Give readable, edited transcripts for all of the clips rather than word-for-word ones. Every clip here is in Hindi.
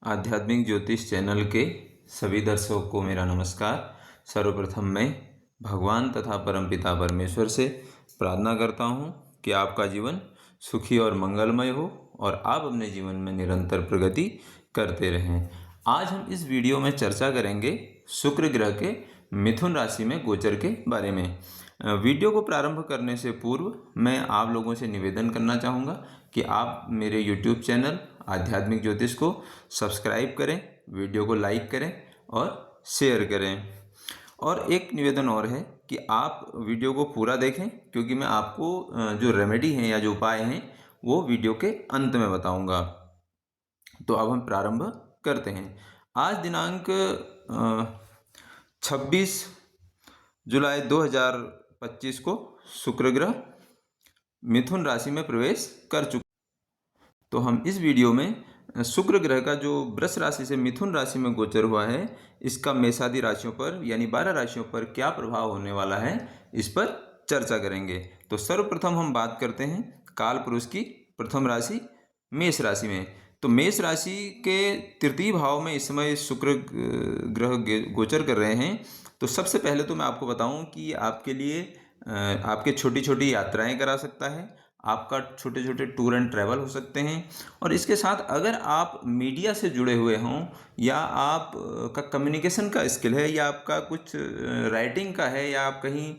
आध्यात्मिक ज्योतिष चैनल के सभी दर्शकों को मेरा नमस्कार। सर्वप्रथम मैं भगवान तथा परमपिता परमेश्वर से प्रार्थना करता हूँ कि आपका जीवन सुखी और मंगलमय हो और आप अपने जीवन में निरंतर प्रगति करते रहें। आज हम इस वीडियो में चर्चा करेंगे शुक्र ग्रह के मिथुन राशि में गोचर के बारे में। वीडियो को प्रारंभ करने से पूर्व मैं आप लोगों से निवेदन करना चाहूँगा कि आप मेरे YouTube चैनल आध्यात्मिक ज्योतिष को सब्सक्राइब करें, वीडियो को लाइक करें और शेयर करें। और एक निवेदन और है कि आप वीडियो को पूरा देखें, क्योंकि मैं आपको जो रेमेडी हैं या जो उपाय हैं वो वीडियो के अंत में बताऊंगा। तो अब हम प्रारंभ करते हैं। आज दिनांक 26 जुलाई 2025 को शुक्र ग्रह मिथुन राशि में प्रवेश कर चुका। तो हम इस वीडियो में शुक्र ग्रह का जो वृष राशि से मिथुन राशि में गोचर हुआ है, इसका मेषादि राशियों पर यानी 12 राशियों पर क्या प्रभाव होने वाला है, इस पर चर्चा करेंगे। तो सर्वप्रथम हम बात करते हैं काल पुरुष की प्रथम राशि मेष राशि में। तो मेष राशि के तृतीय भाव में इस समय शुक्र ग्रह गोचर कर रहे हैं। तो सबसे पहले तो मैं आपको बताऊं कि आपके लिए आपके छोटी छोटी यात्राएं करा सकता है, आपका छोटे छोटे टूर एंड ट्रैवल हो सकते हैं। और इसके साथ अगर आप मीडिया से जुड़े हुए हों या आप का कम्युनिकेशन का स्किल है या आपका कुछ राइटिंग का है या आप कहीं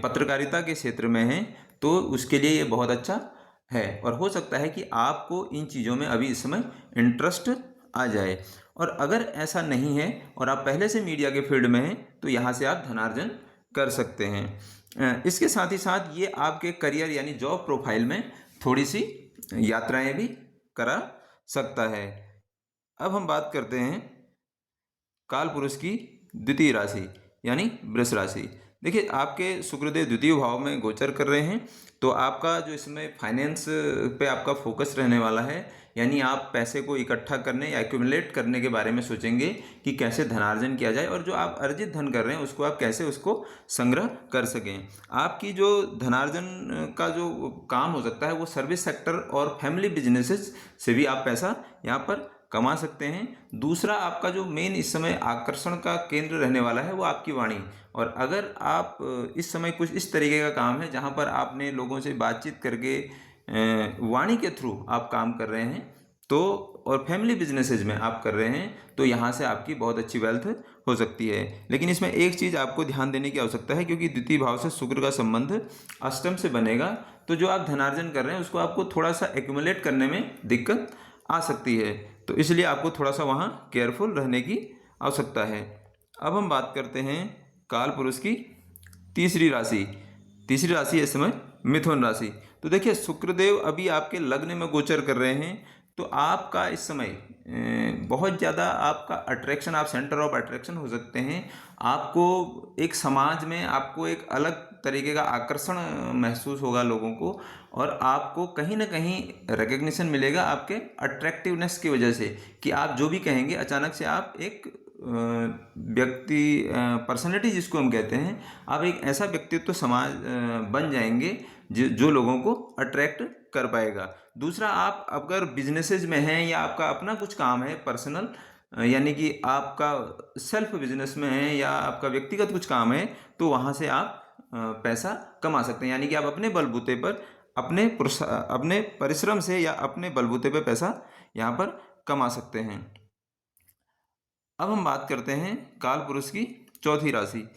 पत्रकारिता के क्षेत्र में हैं, तो उसके लिए ये बहुत अच्छा है। और हो सकता है कि आपको इन चीज़ों में अभी इस समय इंटरेस्ट आ जाए। और अगर ऐसा नहीं है और आप पहले से मीडिया के फील्ड में हैं, तो यहाँ से आप धनार्जन कर सकते हैं। इसके साथ ही साथ ये आपके करियर यानी जॉब प्रोफाइल में थोड़ी सी यात्राएं भी करा सकता है। अब हम बात करते हैं काल पुरुष की द्वितीय राशि यानी वृष राशि। देखिए, आपके शुक्रदेव द्वितीय भाव में गोचर कर रहे हैं, तो आपका जो इसमें फाइनेंस पे आपका फोकस रहने वाला है, यानी आप पैसे को इकट्ठा करने या एक्यूमुलेट करने के बारे में सोचेंगे कि कैसे धनार्जन किया जाए और जो आप अर्जित धन कर रहे हैं उसको आप कैसे उसको संग्रह कर सकें। आपकी जो धनार्जन का जो काम हो सकता है वो सर्विस सेक्टर और फैमिली बिजनेसेस से भी आप पैसा यहाँ पर कमा सकते हैं। दूसरा, आपका जो मेन इस समय आकर्षण का केंद्र रहने वाला है वो आपकी वाणी। और अगर आप इस समय कुछ इस तरीके का काम है जहाँ पर आपने लोगों से बातचीत करके वाणी के थ्रू आप काम कर रहे हैं, तो और फैमिली बिजनेसेस में आप कर रहे हैं, तो यहाँ से आपकी बहुत अच्छी वेल्थ हो सकती है। लेकिन इसमें एक चीज़ आपको ध्यान देने की आवश्यकता है, क्योंकि द्वितीय भाव से शुक्र का संबंध अष्टम से बनेगा, तो जो आप धनार्जन कर रहे हैं उसको आपको थोड़ा सा एक्यूमुलेट करने में दिक्कत आ सकती है। तो इसलिए आपको थोड़ा सा वहाँ केयरफुल रहने की आवश्यकता है। अब हम बात करते हैं काल पुरुष की तीसरी राशि। तीसरी राशि इस समय मिथुन राशि। तो देखिए, शुक्रदेव अभी आपके लग्न में गोचर कर रहे हैं, तो आपका इस समय बहुत ज़्यादा आपका अट्रैक्शन, आप सेंटर ऑफ अट्रैक्शन हो सकते हैं। आपको एक समाज में आपको एक अलग तरीके का आकर्षण महसूस होगा लोगों को, और आपको कहीं ना कहीं रिकग्निशन मिलेगा आपके अट्रैक्टिवनेस की वजह से, कि आप जो भी कहेंगे अचानक से आप एक व्यक्ति पर्सनैलिटी जिसको हम कहते हैं, आप एक ऐसा व्यक्तित्व समाज बन जाएंगे जो लोगों को अट्रैक्ट कर पाएगा। दूसरा, आप अगर बिजनेसेस में हैं या आपका अपना कुछ काम है पर्सनल, यानी कि आपका सेल्फ बिजनेस में है या आपका व्यक्तिगत कुछ काम है, तो वहाँ से आप पैसा कमा सकते हैं। यानी कि आप अपने बलबूते पर अपने परिश्रम से या अपने बलबूते पर पैसा यहाँ पर कमा सकते हैं। अब हम बात करते हैं काल पुरुष की चौथी राशि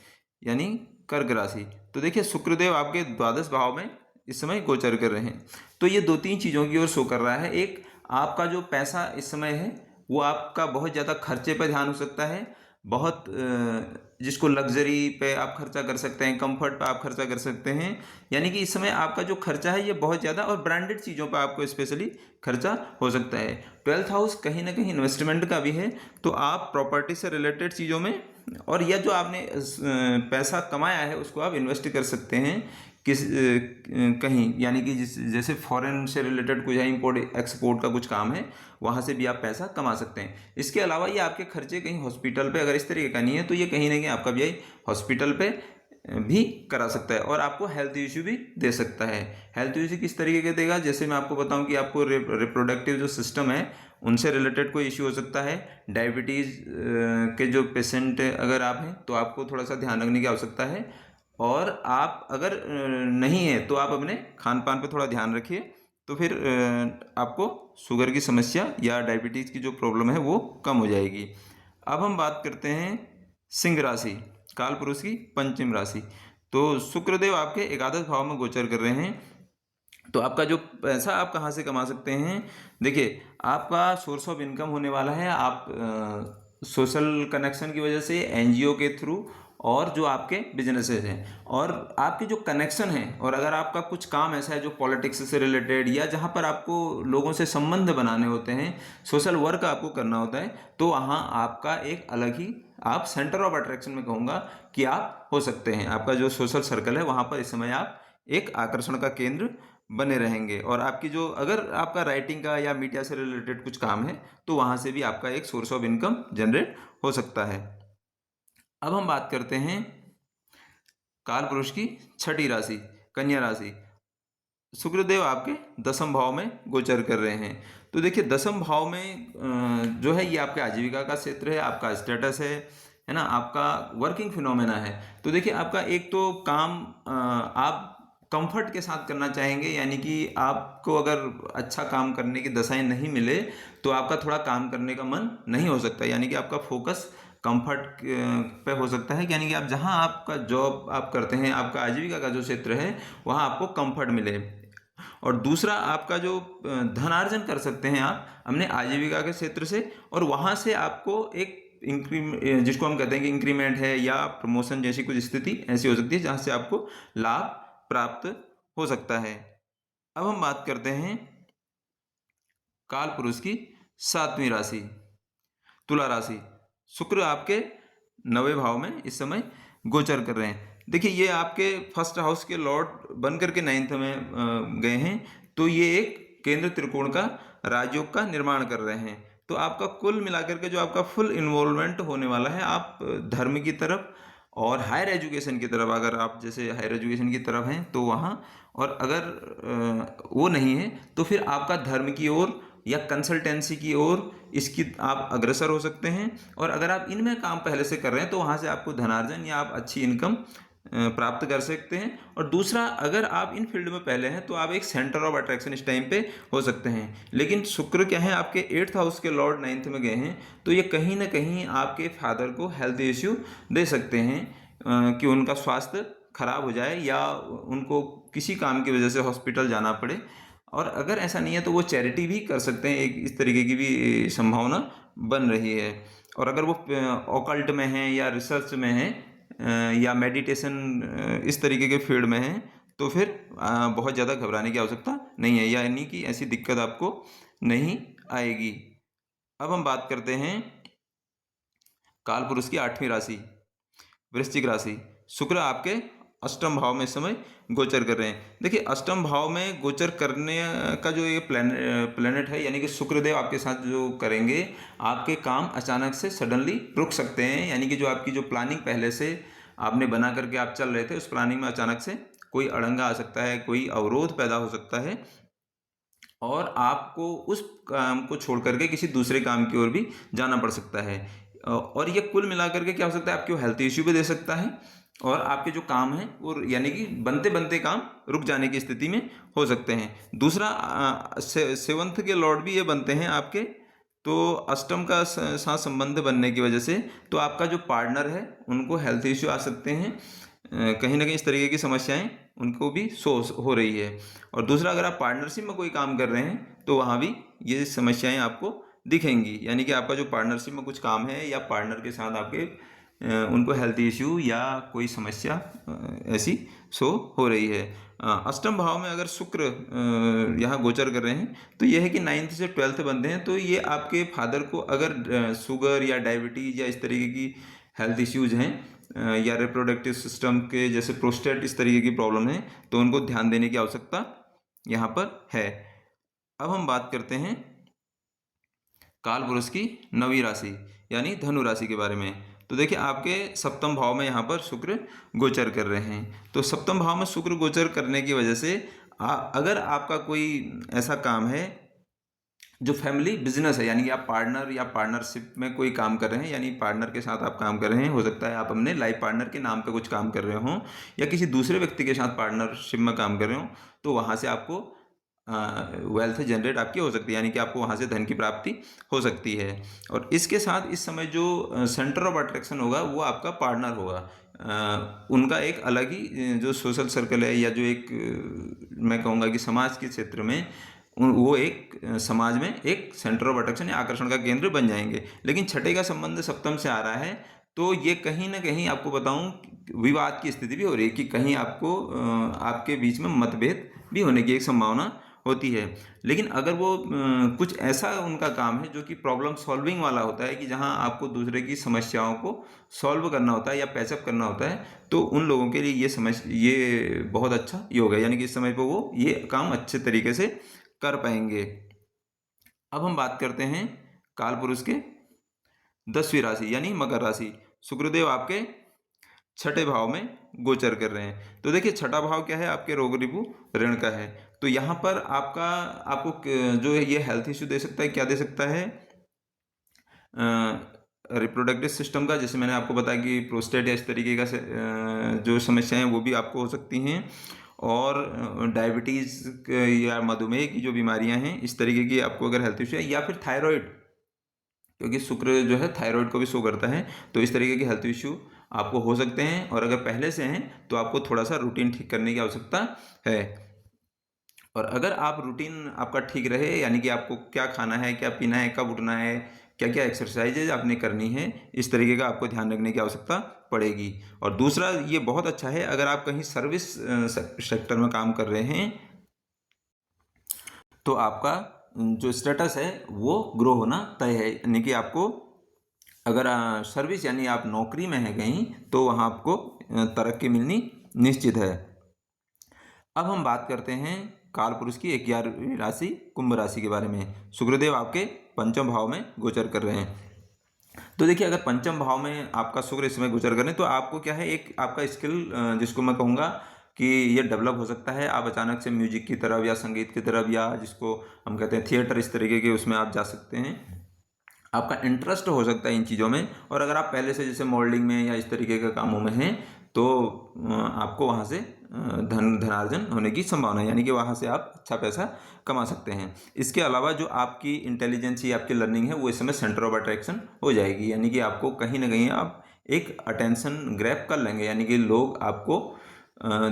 यानी कर्क राशि। तो देखिए, शुक्रदेव आपके द्वादश भाव में इस समय गोचर कर रहे हैं, तो ये दो तीन चीज़ों की ओर शो कर रहा है। एक, आपका जो पैसा इस समय है वो आपका बहुत ज़्यादा खर्चे पर ध्यान हो सकता है, बहुत जिसको लग्जरी पे आप खर्चा कर सकते हैं, कंफर्ट पे आप खर्चा कर सकते हैं। यानी कि इस समय आपका जो खर्चा है ये बहुत ज़्यादा और ब्रांडेड चीज़ों पे आपको स्पेशली खर्चा हो सकता है। 12th हाउस कहीं ना कहीं इन्वेस्टमेंट का भी है, तो आप प्रॉपर्टी से रिलेटेड चीज़ों में, और यह जो आपने पैसा कमाया है उसको आप इन्वेस्ट कर सकते हैं कहीं, यानी कि जैसे फॉरेन से रिलेटेड कुछ है, इंपोर्ट एक्सपोर्ट का कुछ काम है, वहाँ से भी आप पैसा कमा सकते हैं। इसके अलावा ये आपके खर्चे कहीं हॉस्पिटल पे अगर इस तरीके का नहीं है, तो ये कहीं ना कहीं आपका व्यय हॉस्पिटल पे भी करा सकता है और आपको हेल्थ इश्यू भी दे सकता है। हेल्थ इश्यू किस तरीके के देगा, जैसे मैं आपको बताऊं कि आपको रिप्रोडक्टिव जो सिस्टम है उनसे रिलेटेड कोई इश्यू हो सकता है। डायबिटीज़ के जो पेशेंट अगर आप हैं तो आपको थोड़ा सा ध्यान रखने की आवश्यकता है, और आप अगर नहीं है तो आप अपने खान पान पर थोड़ा ध्यान रखिए, तो फिर आपको शुगर की समस्या या डायबिटीज़ की जो प्रॉब्लम है वो कम हो जाएगी। अब हम बात करते हैं सिंह राशि, काल पुरुष की पंचम राशि। तो शुक्रदेव आपके एकादश भाव में गोचर कर रहे हैं, तो आपका जो पैसा आप कहाँ से कमा सकते हैं, देखिए आपका सोर्स ऑफ इनकम होने वाला है, आप सोशल कनेक्शन की वजह से, एनजीओ के थ्रू, और जो आपके बिजनेसेस हैं और आपके जो कनेक्शन हैं, और अगर आपका कुछ काम ऐसा है जो पॉलिटिक्स से रिलेटेड या जहाँ पर आपको लोगों से संबंध बनाने होते हैं, सोशल वर्क आपको करना होता है, तो वहाँ आपका एक अलग ही, आप सेंटर ऑफ अट्रैक्शन में कहूँगा कि आप हो सकते हैं। आपका जो सोशल सर्कल है वहाँ पर इस समय आप एक आकर्षण का केंद्र बने रहेंगे, और आपकी जो, अगर आपका राइटिंग का या मीडिया से रिलेटेड कुछ काम है तो वहाँ से भी आपका एक सोर्स ऑफ इनकम जनरेट हो सकता है। अब हम बात करते हैं काल पुरुष की छठी राशि, कन्या राशि। शुक्रदेव आपके दसम भाव में गोचर कर रहे हैं। तो देखिए दसम भाव में जो है ये आपके आजीविका का क्षेत्र है, आपका स्टेटस है ना, आपका वर्किंग फिनोमेना है। तो देखिए आपका एक तो काम आप कंफर्ट के साथ करना चाहेंगे, यानी कि आपको अगर अच्छा काम करने की दशाएं नहीं मिले तो आपका थोड़ा काम करने का मन नहीं हो सकता, यानी कि आपका फोकस कंफर्ट पे हो सकता है, यानी कि आप जहां आपका जॉब आप करते हैं, आपका आजीविका का जो क्षेत्र है वहां आपको कंफर्ट मिले। और दूसरा आपका जो धनार्जन कर सकते हैं आप अपने आजीविका के क्षेत्र से, और वहाँ से आपको एक जिसको हम कहते हैं कि इंक्रीमेंट है या प्रमोशन जैसी कुछ स्थिति ऐसी हो सकती है जहाँ से आपको लाभ प्राप्त हो सकता है। अब हम बात करते हैं काल पुरुष की सातवीं राशि, तुला राशि। शुक्र आपके 9वें भाव में इस समय गोचर कर रहे हैं। देखिए ये आपके फर्स्ट हाउस के लॉर्ड बन करके 9th में गए हैं, तो ये एक केंद्र त्रिकोण का राजयोग का निर्माण कर रहे हैं। तो आपका कुल मिलाकर के जो आपका फुल इन्वॉल्वमेंट होने वाला है, आप धर्म की तरफ और हायर एजुकेशन की तरफ, अगर आप जैसे हायर एजुकेशन की तरफ हैं तो वहाँ, और अगर वो नहीं है तो फिर आपका धर्म की ओर या कंसल्टेंसी की ओर इसकी आप अग्रसर हो सकते हैं। और अगर आप इनमें काम पहले से कर रहे हैं तो वहाँ से आपको धनार्जन या आप अच्छी इनकम प्राप्त कर सकते हैं। और दूसरा, अगर आप इन फील्ड में पहले हैं तो आप एक सेंटर ऑफ अट्रैक्शन इस टाइम पे हो सकते हैं। लेकिन शुक्र क्या है, आपके 8th हाउस के लॉर्ड 9th में गए हैं, तो ये कहीं ना कहीं आपके फादर को हेल्थ इश्यू दे सकते हैं, कि उनका स्वास्थ्य खराब हो जाए या उनको किसी काम की वजह से हॉस्पिटल जाना पड़े। और अगर ऐसा नहीं है तो वो चैरिटी भी कर सकते हैं, एक इस तरीके की भी संभावना बन रही है। और अगर वो ऑकल्ट में है या रिसर्च में है या मेडिटेशन इस तरीके के फील्ड में है, तो फिर बहुत ज़्यादा घबराने की आवश्यकता नहीं है, यानी कि ऐसी दिक्कत आपको नहीं आएगी। अब हम बात करते हैं काल पुरुष की 8वीं राशि, वृश्चिक राशि। शुक्र आपके अष्टम भाव में इस समय गोचर कर रहे हैं। देखिए अष्टम भाव में गोचर करने का जो ये प्लेनेट है, यानी कि शुक्रदेव आपके साथ जो करेंगे, आपके काम अचानक से सडनली रुक सकते हैं, यानी कि जो आपकी जो प्लानिंग पहले से आपने बना करके आप चल रहे थे, उस प्लानिंग में अचानक से कोई अड़ंगा आ सकता है, कोई अवरोध पैदा हो सकता है, और आपको उस काम को छोड़ करके किसी दूसरे काम की ओर भी जाना पड़ सकता है। और ये कुल मिलाकर के क्या हो सकता है, आपको हेल्थ इश्यू भी दे सकता है, और आपके जो काम हैं वो यानी कि बनते बनते काम रुक जाने की स्थिति में हो सकते हैं। दूसरा, 7th के लॉर्ड भी ये बनते हैं आपके, तो अष्टम का साथ संबंध बनने की वजह से तो आपका जो पार्टनर है उनको हेल्थ इश्यू आ सकते हैं, कहीं ना कहीं इस तरीके की समस्याएं उनको भी हो रही है। और दूसरा, अगर आप पार्टनरशिप में कोई काम कर रहे हैं तो वहाँ भी ये समस्याएं आपको दिखेंगी, यानी कि आपका जो पार्टनरशिप में कुछ काम है या पार्टनर के साथ आपके उनको हेल्थ इश्यू या कोई समस्या ऐसी शो हो रही है। अष्टम भाव में अगर शुक्र यहाँ गोचर कर रहे हैं तो यह है कि 9th से 12th बनते हैं, तो ये आपके फादर को अगर शुगर या डायबिटीज़ या इस तरीके की हेल्थ इश्यूज़ हैं, या रिप्रोडक्टिव सिस्टम के जैसे प्रोस्टेट इस तरीके की प्रॉब्लम है, तो उनको ध्यान देने की आवश्यकता यहाँ पर है। अब हम बात करते हैं काल पुरुष की 9वीं राशि यानी धनु राशि के बारे में। तो देखिए आपके सप्तम भाव में यहाँ पर शुक्र गोचर कर रहे हैं। तो सप्तम भाव में शुक्र गोचर करने की वजह से अगर आपका कोई ऐसा काम है जो फैमिली बिजनेस है, यानी कि आप पार्टनर या पार्टनरशिप में कोई काम कर रहे हैं, यानी पार्टनर के साथ आप काम कर रहे हैं, हो सकता है आप अपने लाइफ पार्टनर के नाम पे कुछ काम कर रहे हो या किसी दूसरे व्यक्ति के साथ पार्टनरशिप में काम कर रहे हो, तो वहाँ से आपको वेल्थ जनरेट आपकी हो सकती है, यानी कि आपको वहाँ से धन की प्राप्ति हो सकती है। और इसके साथ इस समय जो सेंटर ऑफ अट्रैक्शन होगा वो आपका पार्टनर होगा। उनका एक अलग ही जो सोशल सर्कल है, या जो एक मैं कहूँगा कि समाज के क्षेत्र में वो एक समाज में एक सेंटर ऑफ अट्रैक्शन या आकर्षण का केंद्र बन जाएंगे। लेकिन छठे का संबंध सप्तम से आ रहा है, तो ये कहीं ना कहीं आपको बताऊं विवाद की स्थिति भी हो रही है कि कहीं आपको आपके बीच में मतभेद भी होने की एक संभावना होती है। लेकिन अगर वो कुछ ऐसा उनका काम है जो कि प्रॉब्लम सॉल्विंग वाला होता है, कि जहां आपको दूसरे की समस्याओं को सॉल्व करना होता है या पैचअप करना होता है, तो उन लोगों के लिए ये बहुत अच्छा योग है, यानी कि इस समय पर वो ये काम अच्छे तरीके से कर पाएंगे। अब हम बात करते हैं काल पुरुष के 10वीं राशि यानी मकर राशि। शुक्रदेव आपके छठे भाव में गोचर कर रहे हैं। तो देखिए छठा भाव क्या है, आपके रोग रिपु ऋण का है। तो यहाँ पर आपको जो है ये हेल्थ इश्यू दे सकता है। क्या दे सकता है? रिप्रोडक्टिव सिस्टम का, जैसे मैंने आपको बताया कि प्रोस्टेट या इस तरीके का जो समस्याएं वो भी आपको हो सकती हैं, और डायबिटीज़ या मधुमेह की जो बीमारियां हैं, इस तरीके की आपको अगर हेल्थ इश्यू है, या फिर थायराइड, क्योंकि शुक्र जो है थायराइड को भी शो करता है, तो इस तरीके के हेल्थ इश्यू आपको हो सकते हैं। और अगर पहले से हैं तो आपको थोड़ा सा रूटीन ठीक करने की आवश्यकता है। और अगर आप रूटीन आपका ठीक रहे, यानी कि आपको क्या खाना है, क्या पीना है, कब उठना है, क्या क्या एक्सरसाइजेज आपने करनी है, इस तरीके का आपको ध्यान रखने की आवश्यकता पड़ेगी। और दूसरा ये बहुत अच्छा है, अगर आप कहीं सर्विस सेक्टर में काम कर रहे हैं तो आपका जो स्टेटस है वो ग्रो होना तय है, यानी कि आपको अगर सर्विस यानी आप नौकरी में हैं कहीं, तो वहाँ आपको तरक्की मिलनी निश्चित है। अब हम बात करते हैं काल पुरुष की 11वीं राशि कुंभ राशि के बारे में। शुक्रदेव आपके पंचम भाव में गोचर कर रहे हैं। तो देखिए अगर पंचम भाव में आपका शुक्र इस समय गोचर करें, तो आपको क्या है, एक आपका स्किल जिसको मैं कहूँगा कि ये डेवलप हो सकता है। आप अचानक से म्यूजिक की तरफ या संगीत की तरफ, या जिसको हम कहते हैं थिएटर, इस तरीके के उसमें आप जा सकते हैं। आपका इंटरेस्ट हो सकता है इन चीज़ों में। और अगर आप पहले से जैसे मॉडलिंग में या इस तरीके के कामों में हैं, तो आपको वहाँ से धनार्जन होने की संभावना है, यानी कि वहाँ से आप अच्छा पैसा कमा सकते हैं। इसके अलावा जो आपकी इंटेलिजेंस या आपकी लर्निंग है वो इस समय सेंटर ऑफ अट्रैक्शन हो जाएगी, यानी कि आपको कहीं ना कहीं आप एक अटेंशन ग्रैब कर लेंगे, यानी कि लोग आपको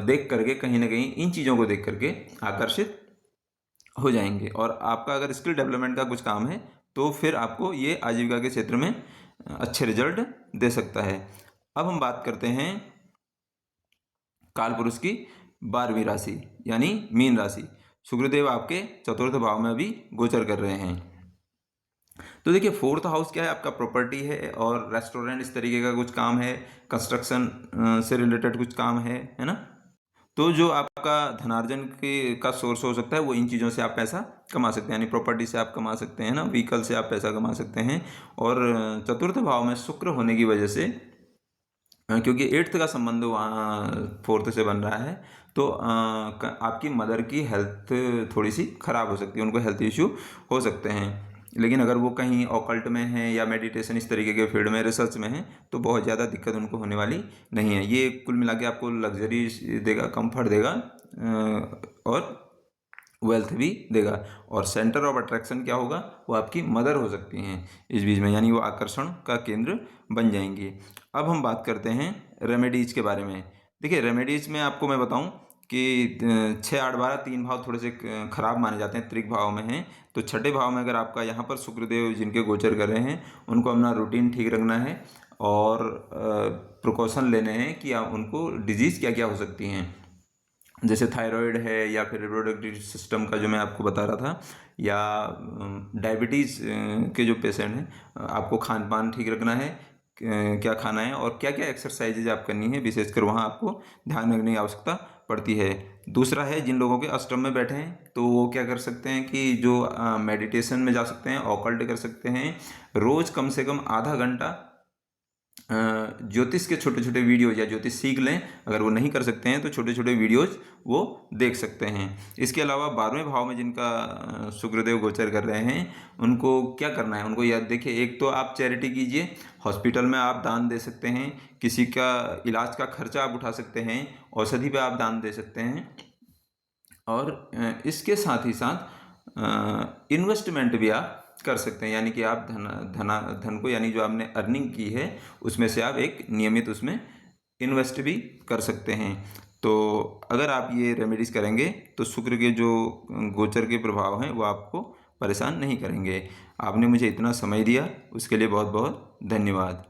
देख करके कहीं ना कहीं इन चीज़ों को देख करके आकर्षित हो जाएंगे। और आपका अगर स्किल डेवलपमेंट का कुछ काम है, तो फिर आपको ये आजीविका के क्षेत्र में अच्छे रिजल्ट दे सकता है। अब हम बात करते हैं काल पुरुष की 12वीं राशि यानी मीन राशि। शुक्रदेव आपके चतुर्थ भाव में अभी गोचर कर रहे हैं। तो देखिए फोर्थ हाउस क्या है, आपका प्रॉपर्टी है और रेस्टोरेंट, इस तरीके का कुछ काम है, कंस्ट्रक्शन से रिलेटेड कुछ काम है ना। तो जो आपका धनार्जन का सोर्स हो सकता है, वो इन चीज़ों से आप पैसा कमा सकते हैं, यानी प्रॉपर्टी से आप कमा सकते हैं ना, व्हीकल से आप पैसा कमा सकते हैं। और चतुर्थ भाव में शुक्र होने की वजह से, क्योंकि 8th का संबंध वहाँ 4th से बन रहा है, तो आपकी मदर की हेल्थ थोड़ी सी खराब हो सकती है, उनको हेल्थ इश्यू हो सकते हैं। लेकिन अगर वो कहीं ऑकल्ट में हैं या मेडिटेशन इस तरीके के फील्ड में, रिसर्च में हैं, तो बहुत ज़्यादा दिक्कत उनको होने वाली नहीं है। ये कुल मिला के आपको लग्जरी देगा, कंफर्ट देगा, और वेल्थ भी देगा। और सेंटर ऑफ अट्रैक्शन क्या होगा, वो आपकी मदर हो सकती हैं इस बीच में, यानी वो आकर्षण का केंद्र बन जाएंगी। अब हम बात करते हैं रेमेडीज़ के बारे में। देखिए रेमेडीज़ में आपको मैं बताऊं कि 6, 8, 12 तीन भाव थोड़े से खराब माने जाते हैं, त्रिक भाव में हैं। तो छठे भाव में अगर आपका यहाँ पर शुक्रदेव जिनके गोचर कर रहे हैं, उनको अपना रूटीन ठीक रखना है और प्रिकॉशन लेने हैं कि उनको डिजीज़ क्या क्या हो सकती हैं, जैसे थायराइड है, या फिर रिप्रोडक्टिव सिस्टम का जो मैं आपको बता रहा था, या डायबिटीज़ के जो पेशेंट हैं, आपको खान पान ठीक रखना है, क्या खाना है और क्या क्या एक्सरसाइजेज आप करनी है, विशेषकर वहाँ आपको ध्यान रखने की आवश्यकता पड़ती है। दूसरा है जिन लोगों के अष्टम में बैठे हैं, तो वो क्या कर सकते हैं कि जो मेडिटेशन में जा सकते हैं, ऑकल्ट कर सकते हैं, रोज़ कम से कम आधा घंटा ज्योतिष के छोटे छोटे वीडियोज या ज्योतिष सीख लें। अगर वो नहीं कर सकते हैं तो छोटे छोटे वीडियोज वो देख सकते हैं। इसके अलावा 12वें भाव में जिनका शुक्रदेव गोचर कर रहे हैं उनको क्या करना है, उनको याद देखिए, एक तो आप चैरिटी कीजिए, हॉस्पिटल में आप दान दे सकते हैं, किसी का इलाज का खर्चा आप उठा सकते हैं, औषधि पे आप दान दे सकते हैं, और इसके साथ ही साथ इन्वेस्टमेंट भी आप कर सकते हैं, यानी कि आप धन को, यानी जो आपने अर्निंग की है उसमें से आप एक नियमित उसमें इन्वेस्ट भी कर सकते हैं। तो अगर आप ये रेमेडीज़ करेंगे तो शुक्र के जो गोचर के प्रभाव हैं वो आपको परेशान नहीं करेंगे। आपने मुझे इतना समय दिया उसके लिए बहुत बहुत धन्यवाद।